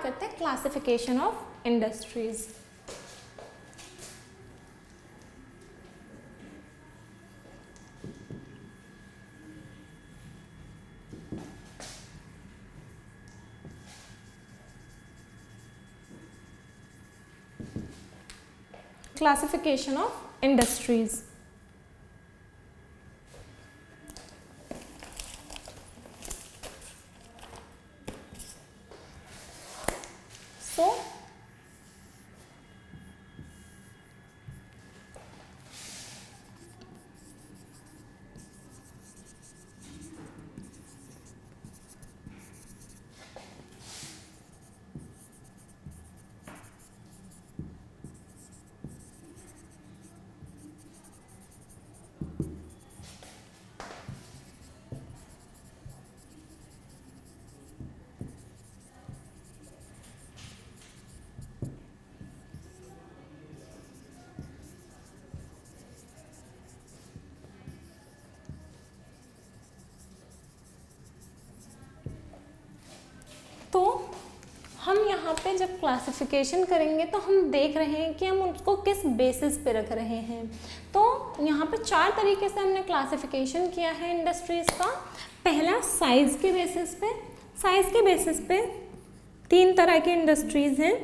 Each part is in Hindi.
करते हैं classification of industries. Classification of industries. So तो हम यहाँ पे जब क्लासिफिकेशन करेंगे तो हम देख रहे हैं कि हम उसको किस बेसिस पे रख रहे हैं। तो यहाँ पे 4 तरीके से हमने क्लासिफिकेशन किया है इंडस्ट्रीज़ का। पहला साइज़ के बेसिस पे। साइज़ के बेसिस पे 3 तरह की इंडस्ट्रीज़ हैं,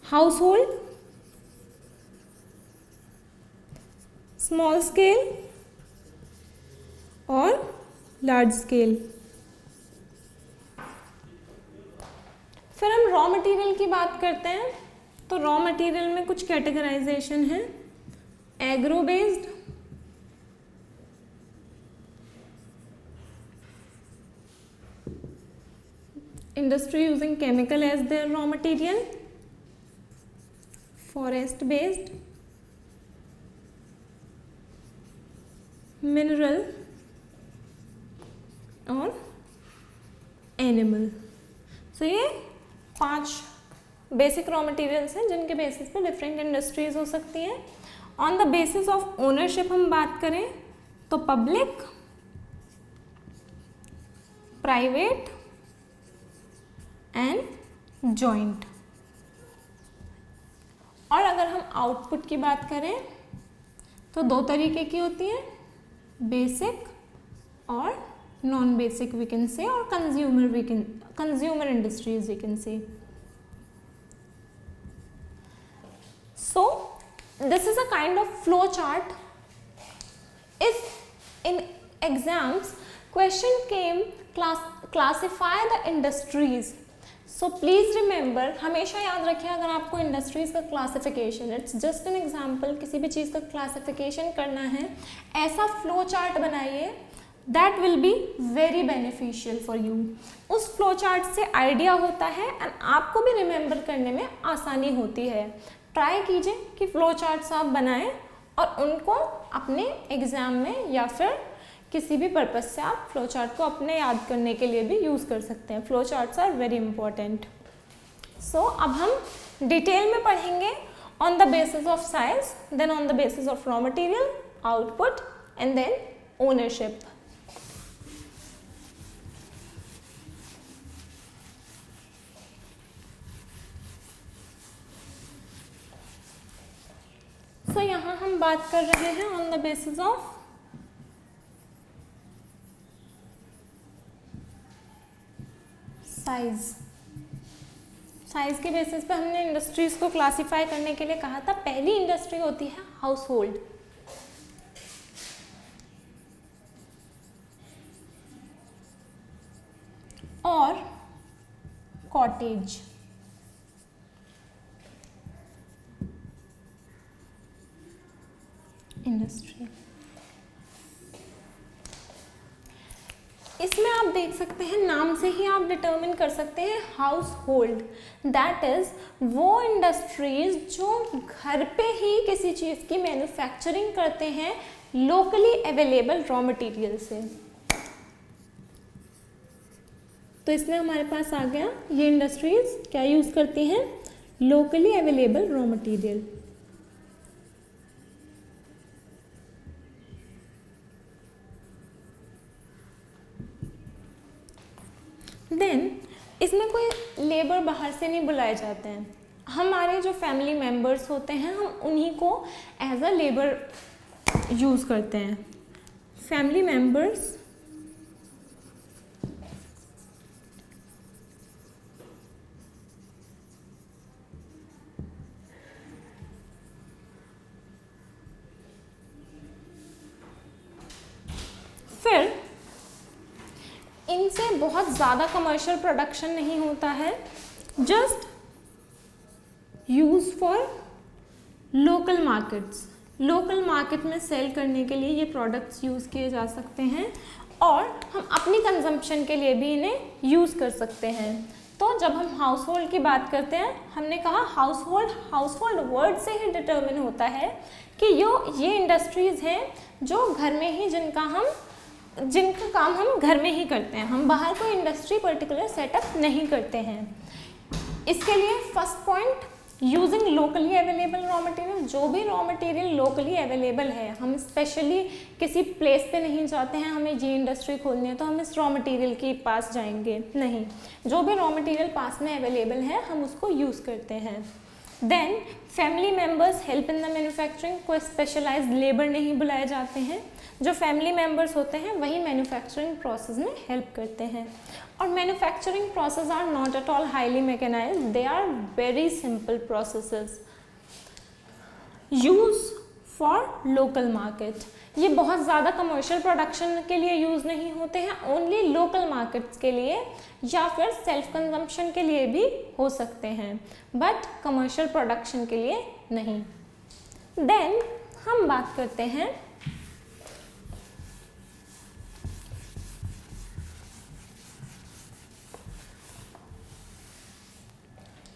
हाउस होल्ड, स्मॉल स्केल और लार्ज स्केल। फिर हम रॉ मटेरियल की बात करते हैं। तो रॉ मटेरियल में कुछ कैटेगराइजेशन है, agro based, industry using chemical as their raw material, forest based, mineral और एनिमल। सो ये 5 बेसिक रॉ मटेरियल्स हैं जिनके बेसिस पे डिफरेंट इंडस्ट्रीज हो सकती हैं। On the basis of ownership हम बात करें तो पब्लिक, प्राइवेट एंड जॉइंट। और अगर हम आउटपुट की बात करें तो 2 तरीके की होती हैं, बेसिक और non basic we can say, और consumer industries we can say. So this is a kind of flow chart. If in exams question came classify the industries, so please remember, हमेशा याद रखिए अगर आपको इंडस्ट्रीज का classification, it's just an example, किसी भी चीज़ का क्लासिफिकेशन करना है, ऐसा फ्लो चार्ट बनाइए that will be very beneficial for you. उस फ्लो चार्ट से आइडिया होता है एंड आपको भी रिमेंबर करने में आसानी होती है। ट्राई कीजिए कि फ्लो चार्ट्स आप बनाएं और उनको अपने एग्ज़ाम में या फिर किसी भी पर्पज़ से आप फ्लो चार्ट को अपने याद करने के लिए भी यूज़ कर सकते हैं। Flow charts are very important. So अब हम डिटेल में पढ़ेंगे on the basis of size, then on the basis of raw material, output and then ownership. तो यहाँ हम बात कर रहे हैं on the basis of size. Size के बेसिस पे हमने इंडस्ट्रीज को क्लासिफाई करने के लिए कहा था। पहली इंडस्ट्री होती है हाउस होल्ड। और कॉटेज। इंडस्ट्री, इसमें आप देख सकते हैं नाम से ही आप डिटरमिन कर सकते हैं हाउस होल्ड, दैट इज वो इंडस्ट्रीज जो घर पे ही किसी चीज़ की मैन्युफैक्चरिंग करते हैं लोकली अवेलेबल रॉ मटेरियल से। तो इसमें हमारे पास आ गया ये इंडस्ट्रीज क्या यूज़ करती हैं, locally available raw material. Then इसमें कोई लेबर बाहर से नहीं बुलाए जाते हैं, हमारे जो फैमिली मेम्बर्स होते हैं हम उन्हीं को एज अ लेबर यूज़ करते हैं। फैमिली मेम्बर्स फिर इनसे बहुत ज़्यादा कमर्शियल प्रोडक्शन नहीं होता है, just use for local markets. Local market में सेल करने के लिए ये प्रोडक्ट्स यूज़ किए जा सकते हैं और हम अपनी कंजम्पशन के लिए भी इन्हें यूज़ कर सकते हैं। तो जब हम हाउस होल्ड की बात करते हैं, हमने कहा हाउस होल्ड वर्ड से ही डिटर्मिन होता है कि ये इंडस्ट्रीज़ हैं जो घर में ही जिनका काम हम घर में ही करते हैं, हम बाहर कोई इंडस्ट्री पर्टिकुलर सेटअप नहीं करते हैं। इसके लिए first point, using locally available raw material. जो भी रॉ मटेरियल लोकली अवेलेबल है, हम स्पेशली किसी प्लेस पे नहीं जाते हैं हमें ये इंडस्ट्री खोलनी है तो हम इस रॉ मटेरियल के पास जाएंगे, नहीं, जो भी रॉ मटेरियल पास में अवेलेबल है हम उसको यूज़ करते हैं। Then family members help in the manufacturing. कोई स्पेशलाइज्ड लेबर नहीं बुलाए जाते हैं, जो फैमिली मेम्बर्स होते हैं वही मैन्युफैक्चरिंग प्रोसेस में हेल्प करते हैं। और manufacturing process are not at all highly mechanized, they are very simple processes use for local market. ये बहुत ज़्यादा कमर्शियल प्रोडक्शन के लिए यूज़ नहीं होते हैं, ओनली लोकल मार्केट्स के लिए या फिर सेल्फ कंजम्पशन के लिए भी हो सकते हैं, बट कमर्शियल प्रोडक्शन के लिए नहीं। देन हम बात करते हैं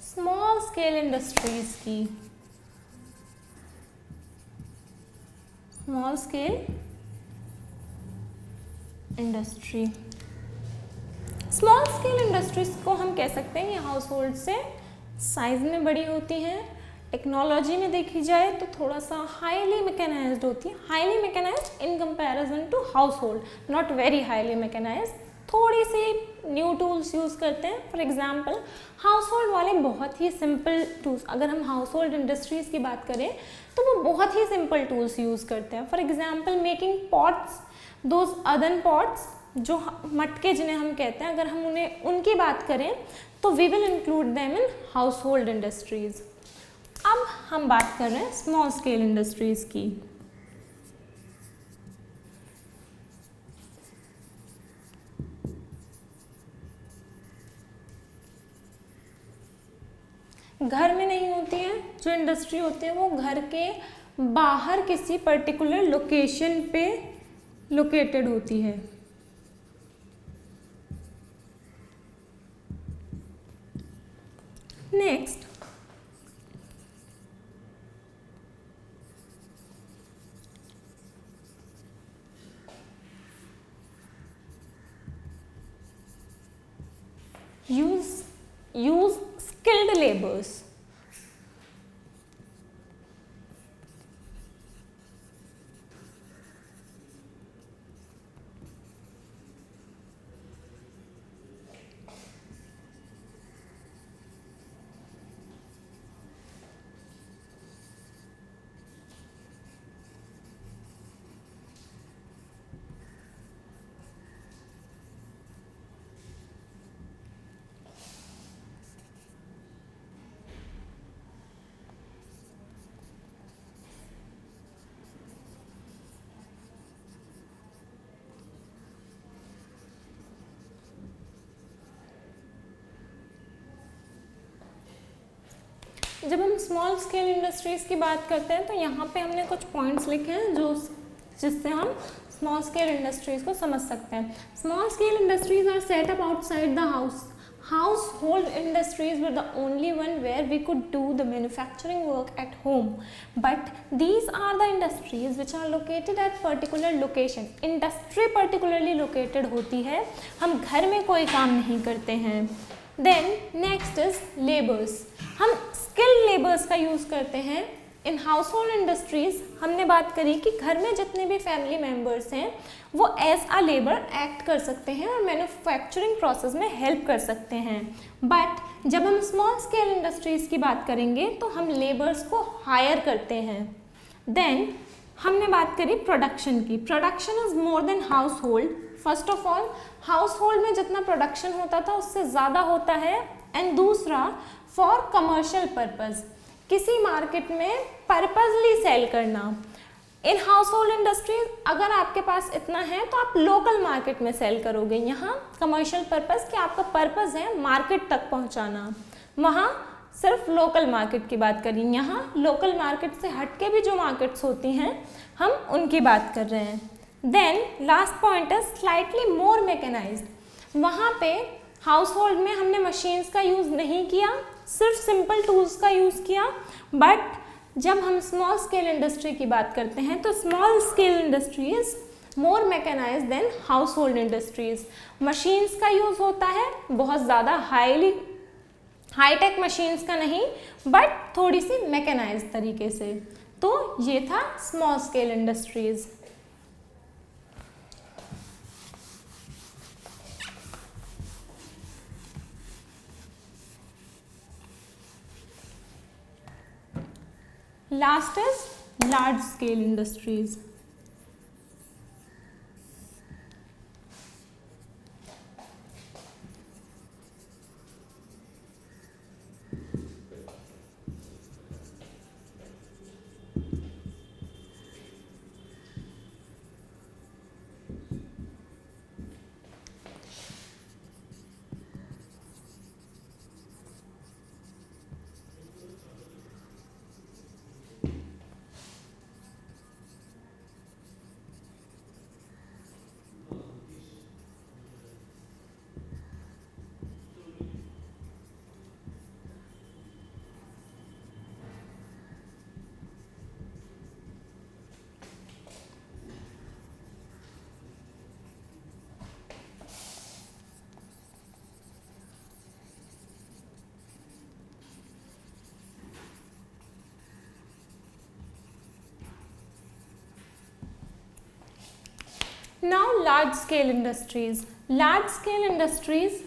स्मॉल स्केल इंडस्ट्रीज की। Small scale industry, small scale industries को हम कह सकते हैं ये हाउस होल्ड से साइज में बड़ी होती हैं। टेक्नोलॉजी में देखी जाए तो थोड़ा सा हाईली मैकेनाइज्ड होती है, highly mechanized in comparison to household, not very highly mechanized, थोड़ी सी न्यू टूल्स यूज़ करते हैं। फॉर एग्जांपल हाउस होल्ड वाले बहुत ही सिंपल टूल्स, अगर हम हाउस होल्ड इंडस्ट्रीज़ की बात करें तो वो बहुत ही सिंपल टूल्स यूज़ करते हैं। For example making pots, those अदन पॉट्स, जो मटके जिन्हें हम कहते हैं, अगर हम उनकी बात करें तो we will include them in household industries. अब हम बात कर रहे हैं स्मॉल स्केल इंडस्ट्रीज़ की। घर में नहीं होती है, जो इंडस्ट्री होती है वो घर के बाहर किसी पर्टिकुलर लोकेशन पे लोकेटेड होती है। Next use skilled laborers। जब हम स्मॉल स्केल इंडस्ट्रीज़ की बात करते हैं तो यहाँ पे हमने कुछ पॉइंट्स लिखे हैं जिससे हम स्मॉल स्केल इंडस्ट्रीज़ को समझ सकते हैं। Small scale industries are set up outside the house. Household industries were the only one where we could do the manufacturing work at home, but these are the industries which are located at particular location. Industry particularly located होती है, हम घर में कोई काम नहीं करते हैं। Then next is laborers। हम skilled laborers का यूज़ करते हैं इन हाउस होल्ड इंडस्ट्रीज हमने बात करी कि घर में जितने भी फैमिली मेम्बर्स हैं वो एज अ लेबर एक्ट कर सकते हैं और मैन्युफैक्चरिंग प्रोसेस में हेल्प कर सकते हैं। बट जब हम स्मॉल स्केल इंडस्ट्रीज की बात करेंगे तो हम लेबर्स को हायर करते हैं। देन हमने बात करी प्रोडक्शन की। Production is more than house hold. First of all house hold में जितना प्रोडक्शन होता था उससे ज़्यादा होता है। एंड दूसरा फॉर कमर्शियल पर्पज़, किसी मार्केट में पर्पजली सेल करना। इन हाउस होल्ड इंडस्ट्रीज अगर आपके पास इतना है तो आप लोकल मार्केट में सेल करोगे। यहाँ कमर्शियल पर्पज़ कि आपका पर्पज़ है मार्केट तक पहुँचाना, वहाँ सिर्फ लोकल मार्केट की बात करें। यहाँ लोकल मार्केट से हटके भी जो मार्केट्स होती हैं हम उनकी बात कर रहे हैं। Then last point is slightly more mechanized. वहाँ पे हाउस होल्ड में हमने मशीन्स का यूज़ नहीं किया, सिर्फ सिंपल टूल्स का यूज़ किया। बट जब हम स्मॉल स्केल इंडस्ट्री की बात करते हैं तो small scale industries more mechanized than household industries. Machines का यूज़ होता है, बहुत ज़्यादा हाईटेक मशीन्स का नहीं, बट थोड़ी सी मैकेनाइज्ड तरीके से। तो ये था small scale industries. Last is large scale industries. Now large scale industries. Large scale industries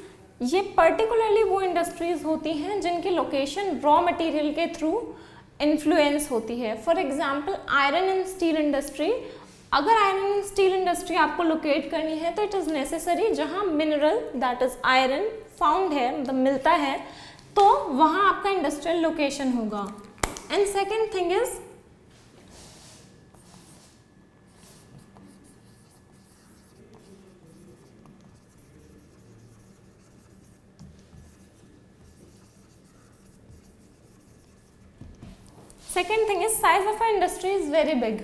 ये पर्टिकुलरली वो इंडस्ट्रीज होती हैं जिनकी लोकेशन रॉ मटेरियल के थ्रू इन्फ्लुएंस होती है। For example iron and steel industry. अगर आयरन एंड स्टील इंडस्ट्री आपको लोकेट करनी है तो इट इज़ नेसेसरी जहाँ mineral that is iron found है, मतलब मिलता है, तो वहाँ आपका इंडस्ट्रियल लोकेशन होगा। And second thing is second thing is size of industry is very big.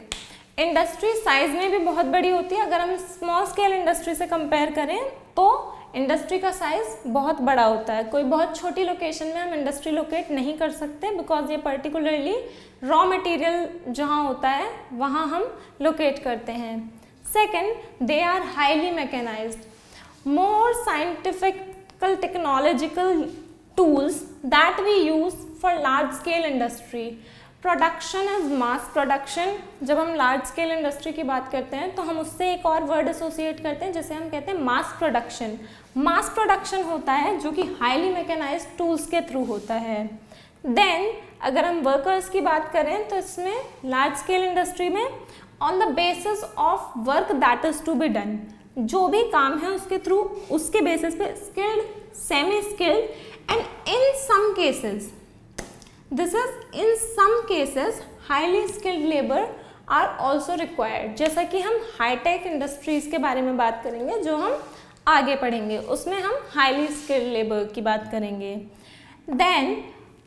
Industry size में भी बहुत बड़ी होती है। अगर हम स्मॉल स्केल इंडस्ट्री से कंपेयर करें तो इंडस्ट्री का साइज बहुत बड़ा होता है। कोई बहुत छोटी लोकेशन में हम इंडस्ट्री लोकेट नहीं कर सकते बिकॉज ये पर्टिकुलरली रॉ मटेरियल जहाँ होता है वहाँ हम लोकेट करते हैं। Second, they are highly mechanized, more scientifical technological tools that we use for large scale industry. Production is mass production. जब हम लार्ज स्केल इंडस्ट्री की बात करते हैं तो हम उससे एक और वर्ड एसोसिएट करते हैं जिसे हम कहते हैं मास प्रोडक्शन। मास प्रोडक्शन होता है जो कि हाईली मैकेनाइज्ड टूल्स के थ्रू होता है। देन अगर हम वर्कर्स की बात करें तो इसमें लार्ज स्केल इंडस्ट्री में on the basis of work that is to be done, जो भी काम है उसके थ्रू उसके बेसिस पे skilled, semi skilled and in some cases this is in some cases highly skilled labour are also required. जैसा कि हम हाईटेक इंडस्ट्रीज के बारे में बात करेंगे जो हम आगे पढ़ेंगे, उसमें हम हाईली स्किल्ड लेबर की बात करेंगे। देन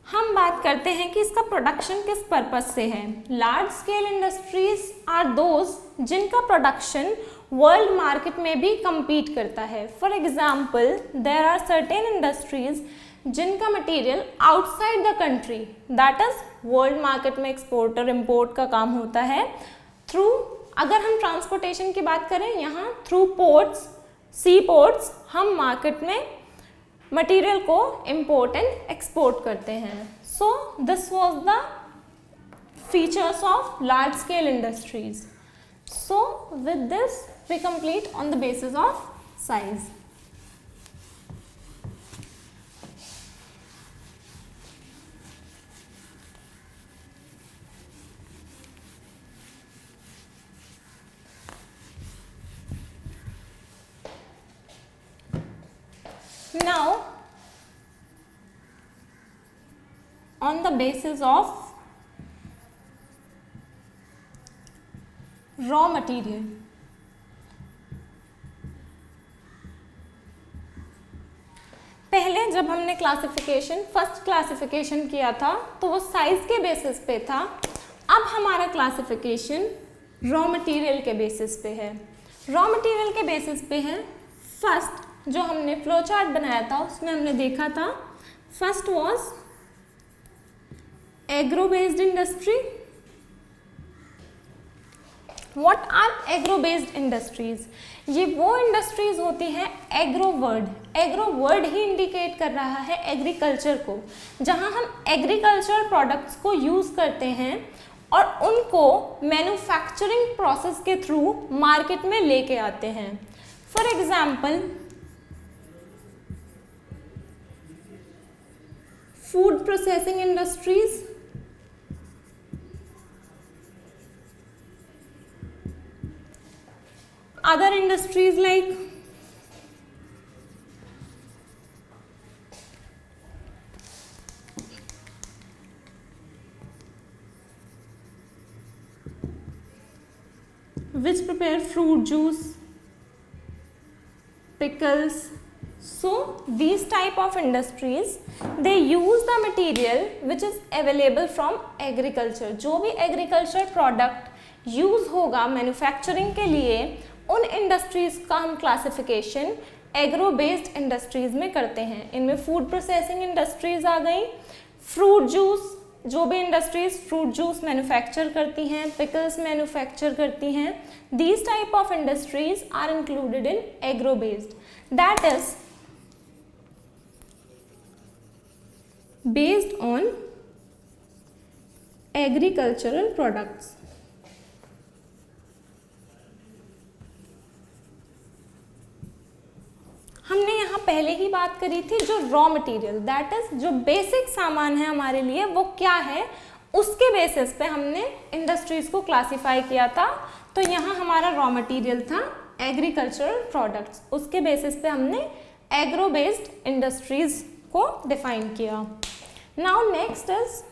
हम बात करते हैं कि इसका प्रोडक्शन किस पर्पज से है। Large scale industries are those जिनका प्रोडक्शन वर्ल्ड मार्केट में भी compete करता है। For example there are certain industries जिनका material outside the country that is world market में एक्सपोर्ट और इम्पोर्ट का काम होता है थ्रू, अगर हम ट्रांसपोर्टेशन की बात करें यहाँ थ्रू पोर्ट्स, सी पोर्ट्स हम मार्केट में मटेरियल को इम्पोर्ट एंड एक्सपोर्ट करते हैं। So this was the features of large scale industries. So with this we complete on the basis of size. Now on the basis of raw material, पहले जब हमने क्लासिफिकेशन फर्स्ट क्लासिफिकेशन किया था तो वो साइज के बेसिस पे था, अब हमारा क्लासिफिकेशन रॉ मटेरियल के बेसिस पे है। रॉ मटेरियल के बेसिस पे है। फर्स्ट जो हमने फ्लो चार्ट बनाया था उसमें हमने देखा था, first was agro based industry. What are agro based industries? ये वो इंडस्ट्रीज होती हैं, एग्रो वर्ड ही इंडिकेट कर रहा है एग्रीकल्चर को, जहां हम एग्रीकल्चर प्रोडक्ट्स को यूज करते हैं और उनको मैन्युफैक्चरिंग प्रोसेस के थ्रू मार्केट में लेके आते हैं। For example food processing industries, other industries like which prepare fruit juice, pickles. So these type of industries they use the material which is available from agriculture. जो भी agriculture product यूज होगा मैन्युफैक्चरिंग के लिए, उन इंडस्ट्रीज का हम क्लासिफिकेशन एग्रो बेस्ड इंडस्ट्रीज में करते हैं। इनमें फूड प्रोसेसिंग इंडस्ट्रीज आ गई, फ्रूट जूस, जो भी इंडस्ट्रीज फ्रूट जूस मैन्युफैक्चर करती हैं, पिकल्स मैन्युफैक्चर करती हैं, these type of industries are included in agro based, that is based on agricultural products. हमने यहाँ पहले ही बात करी थी जो रॉ मटेरियल, दैट इज जो बेसिक सामान है हमारे लिए वो क्या है, उसके बेसिस पे हमने इंडस्ट्रीज को क्लासिफाई किया था। तो यहाँ हमारा रॉ मटेरियल था एग्रीकल्चरल प्रोडक्ट्स, उसके बेसिस पे हमने एग्रो बेस्ड इंडस्ट्रीज को डिफाइन किया। Now next is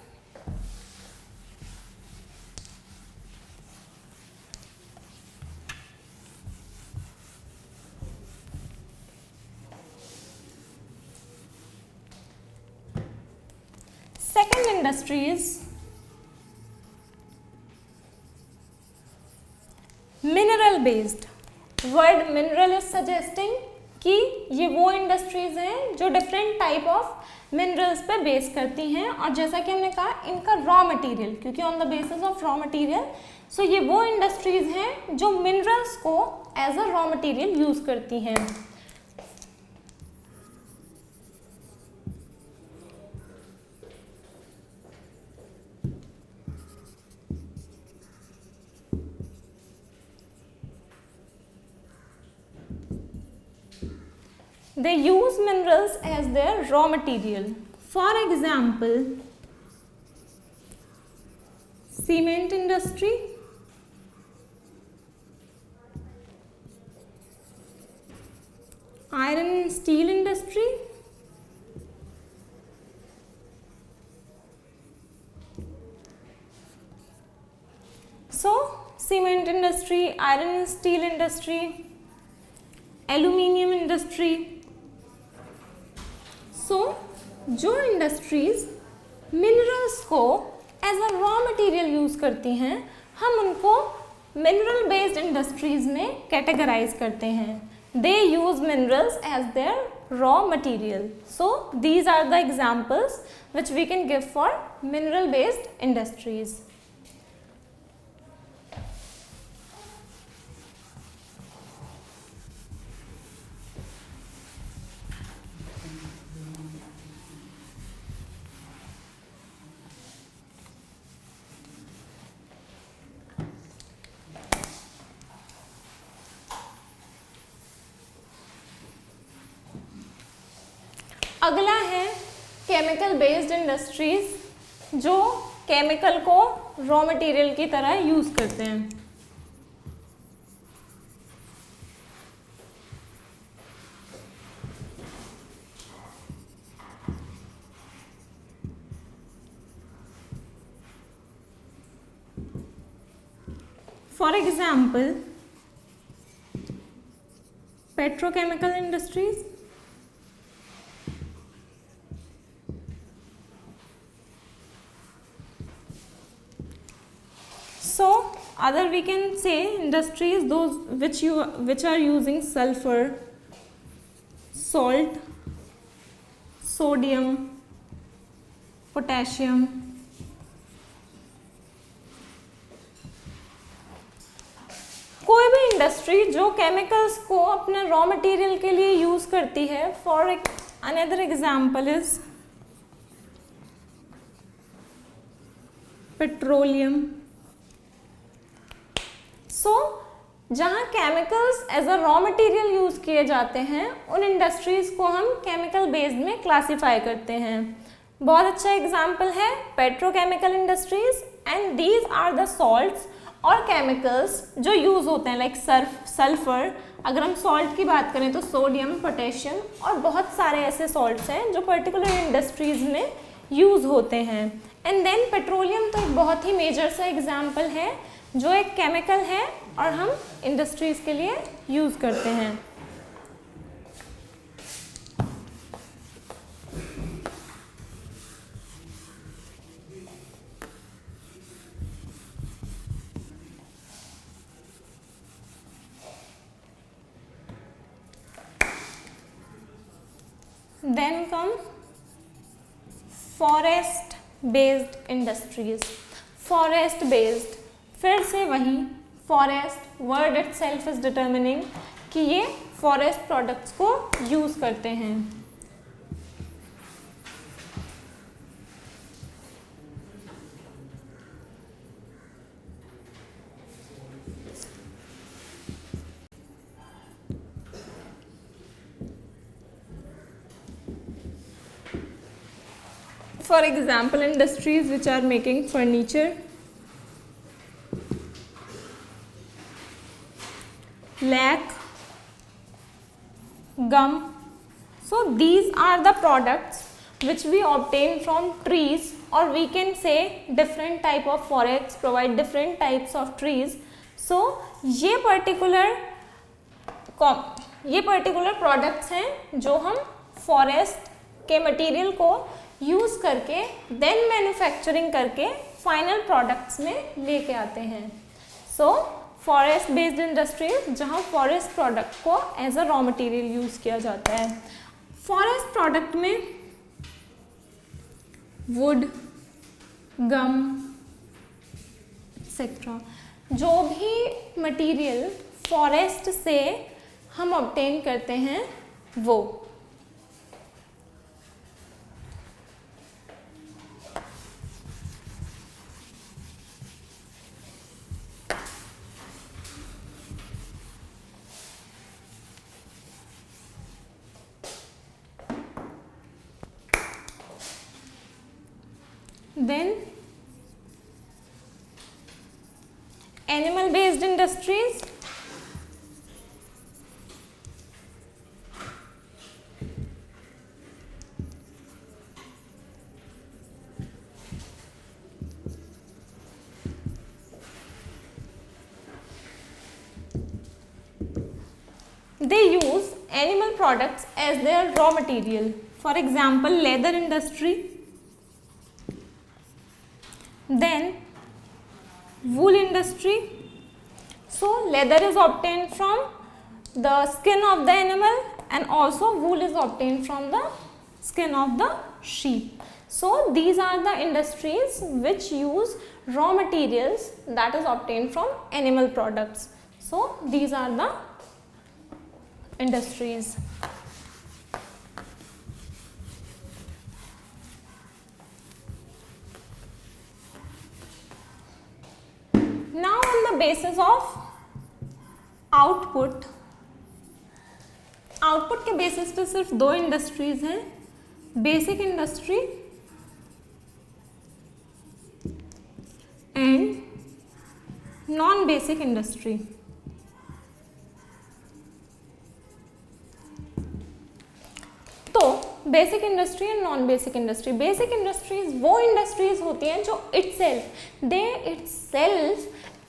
second industry is mineral based. Word mineral is suggesting कि ये वो इंडस्ट्रीज हैं जो डिफरेंट टाइप ऑफ मिनरल्स पे बेस करती हैं, और जैसा कि हमने कहा इनका रॉ मटेरियल, क्योंकि on the basis of raw material, so ये वो इंडस्ट्रीज हैं जो मिनरल्स को as a raw material use करती हैं। They use minerals as their raw material. For example, cement industry, iron and steel industry, so cement industry, iron and steel industry, aluminium industry. So जो इंडस्ट्रीज मिनरल्स को as a raw material use करती हैं, हम उनको मिनरल बेस्ड इंडस्ट्रीज में कैटेगराइज करते हैं। They use minerals as their raw material. So these are the examples which we can give for mineral based industries. अगला है केमिकल बेस्ड इंडस्ट्रीज, जो केमिकल को रॉ मटेरियल की तरह यूज करते हैं। For example, petrochemical industries, so other we can say industries those which are using sulfur, salt, sodium, potassium, कोई भी इंडस्ट्री जो केमिकल्स को अपने रॉ मटेरियल के लिए यूज करती है। For another example is petroleum. So जहाँ chemicals as a raw material use किए जाते हैं, उन इंडस्ट्रीज को हम केमिकल बेस्ड में क्लासिफाई करते हैं। बहुत अच्छा एग्जांपल है petrochemical industries, and these are the salts और केमिकल्स जो यूज़ होते हैं लाइक सल्फर। अगर हम सॉल्ट की बात करें तो सोडियम, पोटेशियम और बहुत सारे ऐसे सॉल्ट्स हैं जो पर्टिकुलर इंडस्ट्रीज़ में यूज़ होते हैं। एंड देन पेट्रोलियम तो एक बहुत ही मेजर सा एग्जांपल है जो एक केमिकल है और हम इंडस्ट्रीज़ के लिए यूज़ करते हैं। Then come forest based industries. Forest based, फिर से वही forest word itself is determining कि ये forest products को यूज करते हैं। For example, industries which are making furniture, lac, gum. So these are the products which we obtain from trees, or we can say different type of forests provide different types of trees. So ये particular products हैं जो हम forest के मटेरियल को यूज करके देन मैन्युफैक्चरिंग करके फाइनल प्रोडक्ट्स में लेके आते हैं। सो फॉरेस्ट बेस्ड इंडस्ट्रीज जहाँ फॉरेस्ट प्रोडक्ट को as a raw material use किया जाता है। फॉरेस्ट प्रोडक्ट में वुड, गम एक्सेट्रा, जो भी मटेरियल फॉरेस्ट से हम ऑब्टेन करते हैं वो। Then animal based industries, they use animal products as their raw material. For example, leather industry, then wool industry. So leather is obtained from the skin of the animal, and also wool is obtained from the skin of the sheep. So these are the industries which use raw materials that is obtained from animal products. So these are the industries. Now on the basis of output के बेसिस पे सिर्फ दो इंडस्ट्रीज हैं, basic industry and non basic industry. तो basic industry and non basic industry, basic industries वो इंडस्ट्रीज होती हैं जो they itself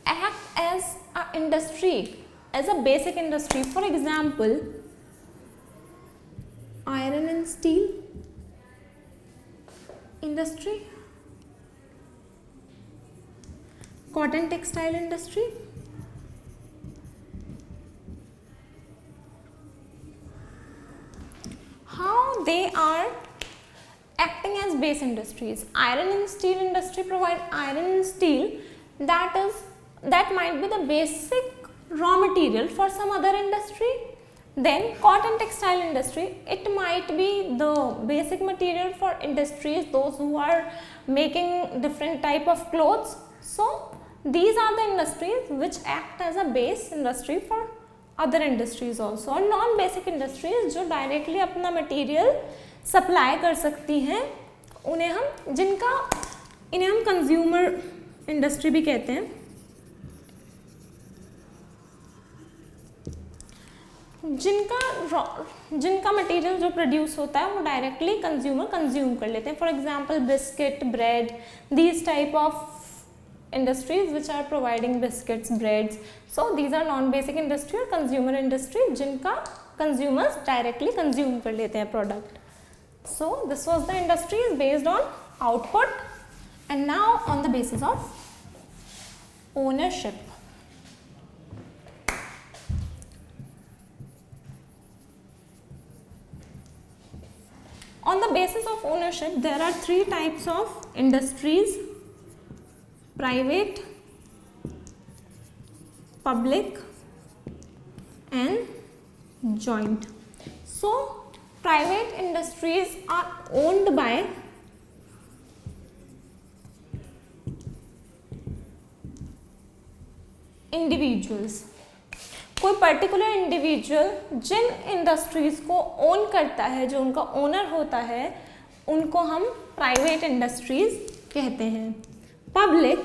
act as a industry, as a basic industry. For example iron and steel industry, cotton textile industry, how they are acting as base industries. Iron and steel industry provide iron and steel, that might be the basic raw material for some other industry. Then cotton textile industry, it might be the basic material for industries, those who are making different type of clothes. So these are the industries which act as a base industry for other industries also. और नॉन बेसिक इंडस्ट्रीज जो डायरेक्टली अपना मटेरियल सप्लाई कर सकती हैं, इन्हें हम कंज्यूमर इंडस्ट्री भी कहते हैं। जिनका मटेरियल जो प्रोड्यूस होता है वो डायरेक्टली कंज्यूमर कंज्यूम कर लेते हैं। For example biscuit, bread, these type of industries which are providing biscuits, breads. So these are non-basic industry और consumer industry जिनका consumers directly consume कर लेते हैं product. So this was the industries based on output, and now on the basis of ownership. On the basis of ownership, there are three types of industries: private, public and joint. So private industries are owned by individuals. कोई पर्टिकुलर इंडिविजुअल जिन इंडस्ट्रीज को ओन करता है, जो उनका ओनर होता है, उनको हम प्राइवेट इंडस्ट्रीज कहते हैं। पब्लिक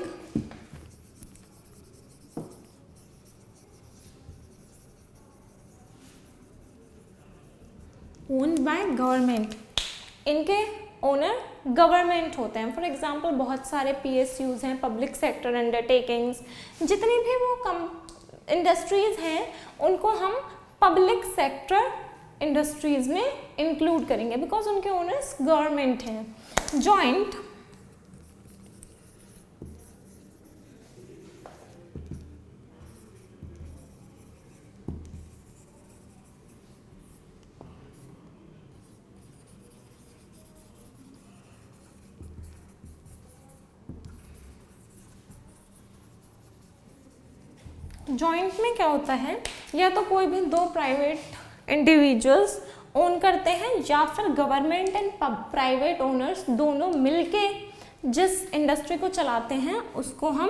ओन्ड बाय गवर्नमेंट, इनके ओनर गवर्नमेंट होते हैं। फॉर एग्जांपल बहुत सारे PSUs हैं, पब्लिक सेक्टर अंडरटेकिंग्स, जितनी भी वो इंडस्ट्रीज हैं उनको हम पब्लिक सेक्टर इंडस्ट्रीज में इंक्लूड करेंगे बिकॉज उनके ओनर्स गवर्नमेंट हैं। जॉइंट जॉइंट में क्या होता है, या तो कोई भी दो प्राइवेट इंडिविजुअल्स ओन करते हैं या फिर गवर्नमेंट एंड प्राइवेट ओनर्स दोनों मिलके जिस इंडस्ट्री को चलाते हैं उसको हम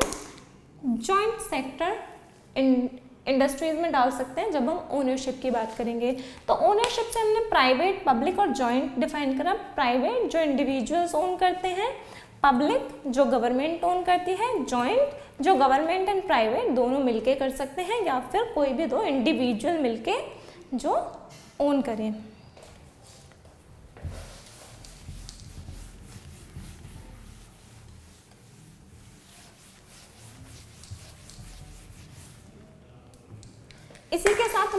जॉइंट सेक्टर इंडस्ट्रीज में डाल सकते हैं जब हम ओनरशिप की बात करेंगे। तो ओनरशिप से हमने प्राइवेट, पब्लिक और जॉइंट डिफाइन करा। प्राइवेट जो इंडिविजुअल्स ओन करते हैं, पब्लिक जो गवर्नमेंट ओन करती है, जॉइंट जो गवर्नमेंट एंड प्राइवेट दोनों मिलके कर सकते हैं या फिर कोई भी दो इंडिविजुअल मिलके जो ओन करें। इसी के साथ